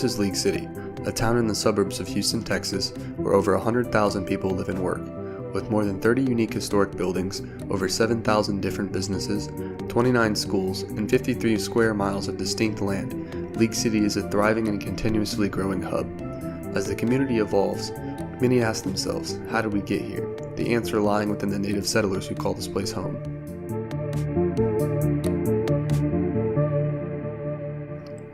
This is League City, a town in the suburbs of Houston, Texas, where over 100,000 people live and work. With more than 30 unique historic buildings, over 7,000 different businesses, 29 schools, and 53 square miles of distinct land, League City is a thriving and continuously growing hub. As the community evolves, many ask themselves, how did we get here? The answer lying within the native settlers who call this place home.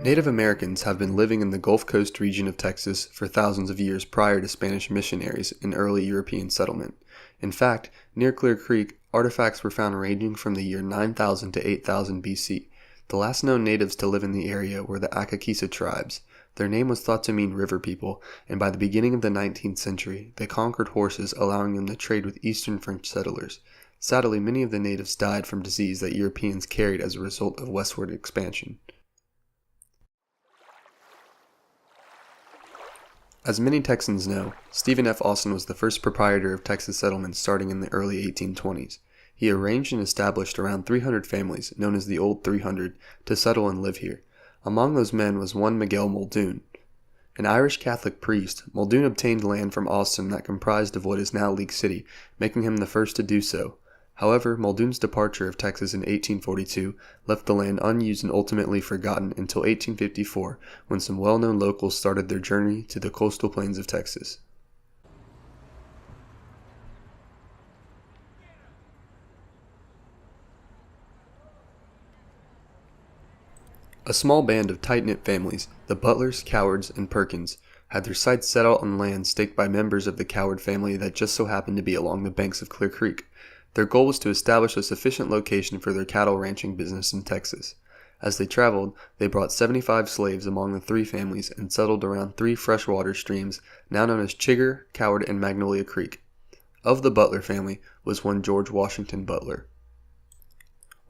Native Americans have been living in the Gulf Coast region of Texas for thousands of years prior to Spanish missionaries and early European settlement. In fact, near Clear Creek, artifacts were found ranging from the year 9000 to 8000 BC. The last known natives to live in the area were the Akakisa tribes. Their name was thought to mean river people, and by the beginning of the 19th century, they conquered horses, allowing them to trade with Eastern French settlers. Sadly, many of the natives died from disease that Europeans carried as a result of westward expansion. As many Texans know, Stephen F. Austin was the first proprietor of Texas settlements starting in the early 1820s. He arranged and established around 300 families, known as the Old 300, to settle and live here. Among those men was one Miguel Muldoon. An Irish Catholic priest, Muldoon obtained land from Austin that comprised of what is now League City, making him the first to do so. However, Muldoon's departure of Texas in 1842 left the land unused and ultimately forgotten until 1854, when some well-known locals started their journey to the coastal plains of Texas. A small band of tight-knit families, the Butlers, Cowards, and Perkins, had their sights set out on land staked by members of the Coward family that just so happened to be along the banks of Clear Creek. Their goal was to establish a sufficient location for their cattle ranching business in Texas. As they traveled, they brought 75 slaves among the three families and settled around three freshwater streams, now known as Chigger, Coward, and Magnolia Creek. Of the Butler family was one George Washington Butler.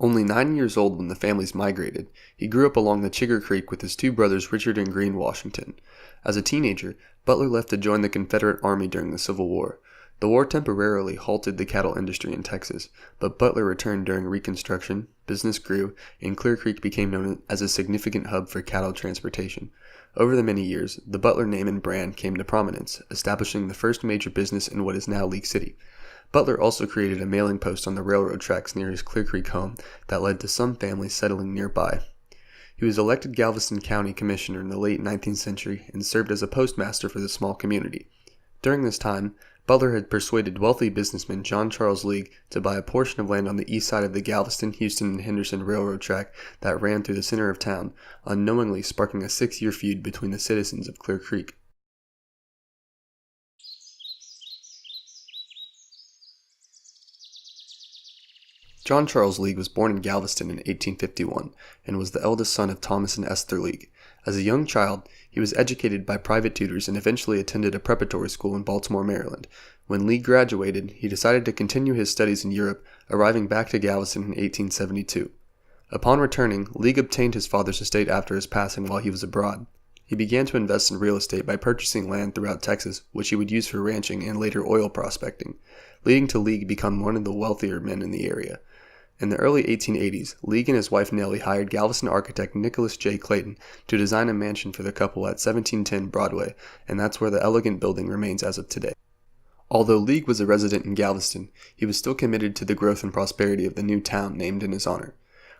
Only 9 years old when the families migrated, he grew up along the Chigger Creek with his two brothers Richard and Green Washington. As a teenager, Butler left to join the Confederate Army during the Civil War. The war temporarily halted the cattle industry in Texas, but Butler returned during Reconstruction, business grew, and Clear Creek became known as a significant hub for cattle transportation. Over the many years, the Butler name and brand came to prominence, establishing the first major business in what is now League City. Butler also created a mailing post on the railroad tracks near his Clear Creek home that led to some families settling nearby. He was elected Galveston County Commissioner in the late 19th century and served as a postmaster for the small community. During this time, Butler had persuaded wealthy businessman John Charles League to buy a portion of land on the east side of the Galveston, Houston, and Henderson railroad track that ran through the center of town, unknowingly sparking a 6-year feud between the citizens of Clear Creek. John Charles League was born in Galveston in 1851 and was the eldest son of Thomas and Esther League. As a young child, he was educated by private tutors and eventually attended a preparatory school in Baltimore, Maryland. When League graduated, he decided to continue his studies in Europe, arriving back to Galveston in 1872. Upon returning, League obtained his father's estate after his passing while he was abroad. He began to invest in real estate by purchasing land throughout Texas, which he would use for ranching and later oil prospecting, leading to League becoming one of the wealthier men in the area. In the early 1880s, League and his wife Nellie hired Galveston architect Nicholas J. Clayton to design a mansion for the couple at 1710 Broadway, and that's where the elegant building remains as of today. Although League was a resident in Galveston, he was still committed to the growth and prosperity of the new town named in his honor.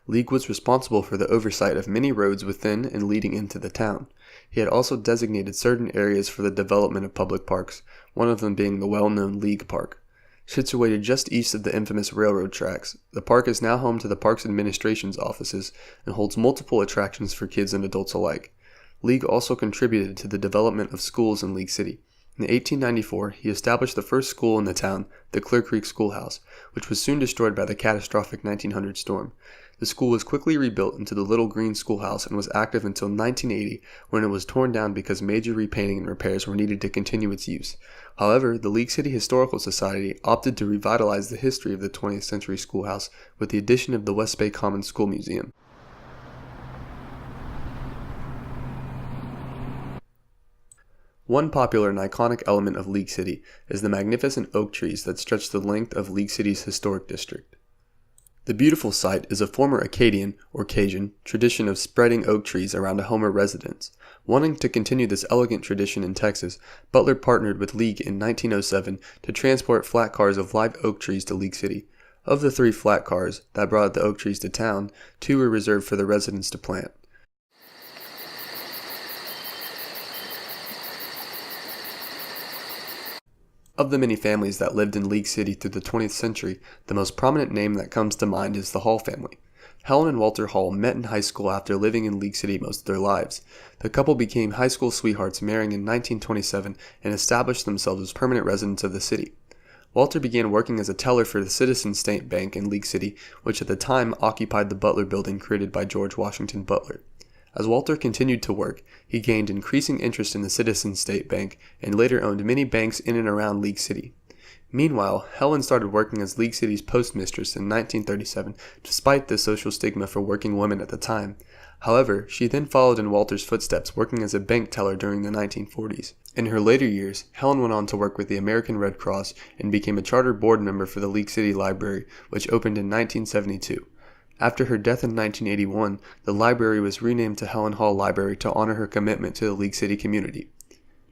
League was responsible for the oversight of many roads within and leading into the town. He had also designated certain areas for the development of public parks, one of them being the well-known League Park. Situated just east of the infamous railroad tracks, the park is now home to the Parks Administration's offices and holds multiple attractions for kids and adults alike. League also contributed to the development of schools in League City. In 1894, he established the first school in the town, the Clear Creek Schoolhouse, which was soon destroyed by the catastrophic 1900 storm. The school was quickly rebuilt into the Little Green Schoolhouse and was active until 1980, when it was torn down because major repainting and repairs were needed to continue its use. However, the League City Historical Society opted to revitalize the history of the 20th century schoolhouse with the addition of the West Bay Common School Museum. One popular and iconic element of League City is the magnificent oak trees that stretch the length of League City's historic district. The beautiful site is a former Acadian, or Cajun, tradition of spreading oak trees around a Homer residence. Wanting to continue this elegant tradition in Texas, Butler partnered with League in 1907 to transport flat cars of live oak trees to League City. Of the 3 flat cars that brought the oak trees to town, 2 were reserved for the residents to plant. Of the many families that lived in League City through the 20th century, the most prominent name that comes to mind is the Hall family. Helen and Walter Hall met in high school after living in League City most of their lives. The couple became high school sweethearts, marrying in 1927 and established themselves as permanent residents of the city. Walter began working as a teller for the Citizens State Bank in League City, which at the time occupied the Butler Building created by George Washington Butler. As Walter continued to work, he gained increasing interest in the Citizens State Bank and later owned many banks in and around League City. Meanwhile, Helen started working as League City's postmistress in 1937, despite the social stigma for working women at the time. However, she then followed in Walter's footsteps, working as a bank teller during the 1940s. In her later years, Helen went on to work with the American Red Cross and became a charter board member for the League City Library, which opened in 1972. After her death in 1981, the library was renamed to Helen Hall Library to honor her commitment to the League City community.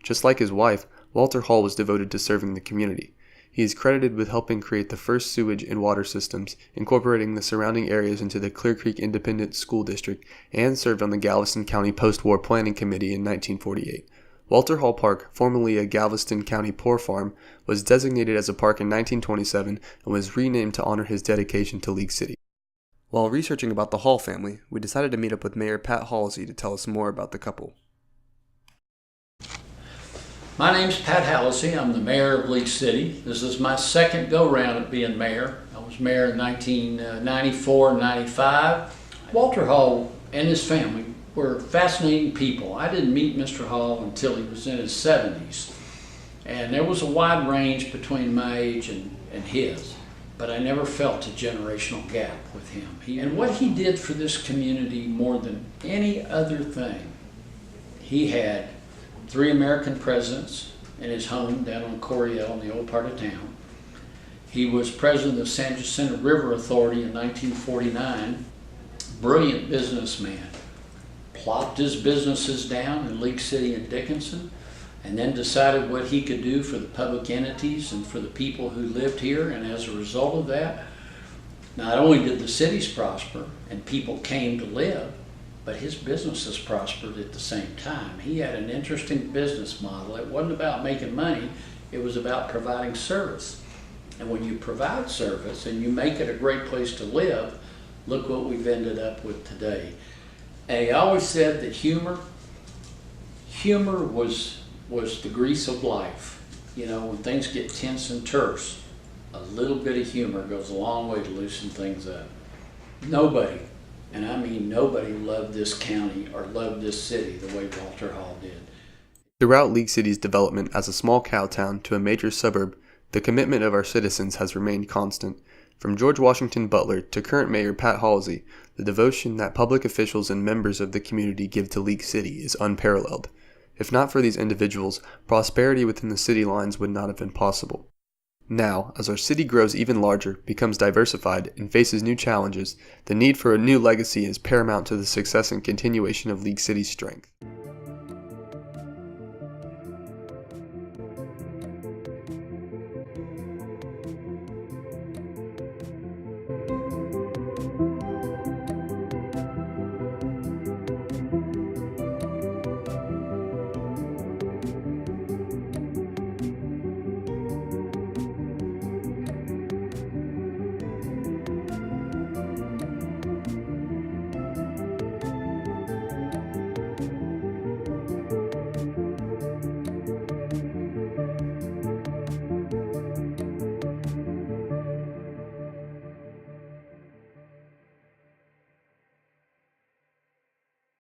Just like his wife, Walter Hall was devoted to serving the community. He is credited with helping create the first sewage and water systems, incorporating the surrounding areas into the Clear Creek Independent School District, and served on the Galveston County Post-War Planning Committee in 1948. Walter Hall Park, formerly a Galveston County Poor Farm, was designated as a park in 1927 and was renamed to honor his dedication to League City. While researching about the Hall family, we decided to meet up with Mayor Pat Halsey to tell us more about the couple. My name's Pat Halsey. I'm the mayor of League City. This is my second go-round at being mayor. I was mayor in 1994 and 95. Walter Hall and his family were fascinating people. I didn't meet Mr. Hall until he was in his 70s. And there was a wide range between my age and his, but I never felt a generational gap with him. And what he did for this community more than any other thing, he had 3 American presidents in his home down on Coryell in the old part of town. He was president of the San Jacinto River Authority in 1949. Brilliant businessman. Plopped his businesses down in League City and Dickinson, and then decided what he could do for the public entities and for the people who lived here. And as a result of that, not only did the cities prosper and people came to live, but his businesses prospered at the same time. He had an interesting business model. It wasn't about making money, it was about providing service. And when you provide service and you make it a great place to live, look what we've ended up with today. And he always said that humor was the grease of life. You know, when things get tense and terse, a little bit of humor goes a long way to loosen things up. Nobody, and I mean nobody, loved this county or loved this city the way Walter Hall did. Throughout League City's development as a small cow town to a major suburb, the commitment of our citizens has remained constant. From George Washington Butler to current Mayor Pat Halsey, the devotion that public officials and members of the community give to League City is unparalleled. If not for these individuals, prosperity within the city lines would not have been possible. Now, as our city grows even larger, becomes diversified, and faces new challenges, the need for a new legacy is paramount to the success and continuation of League City's strength.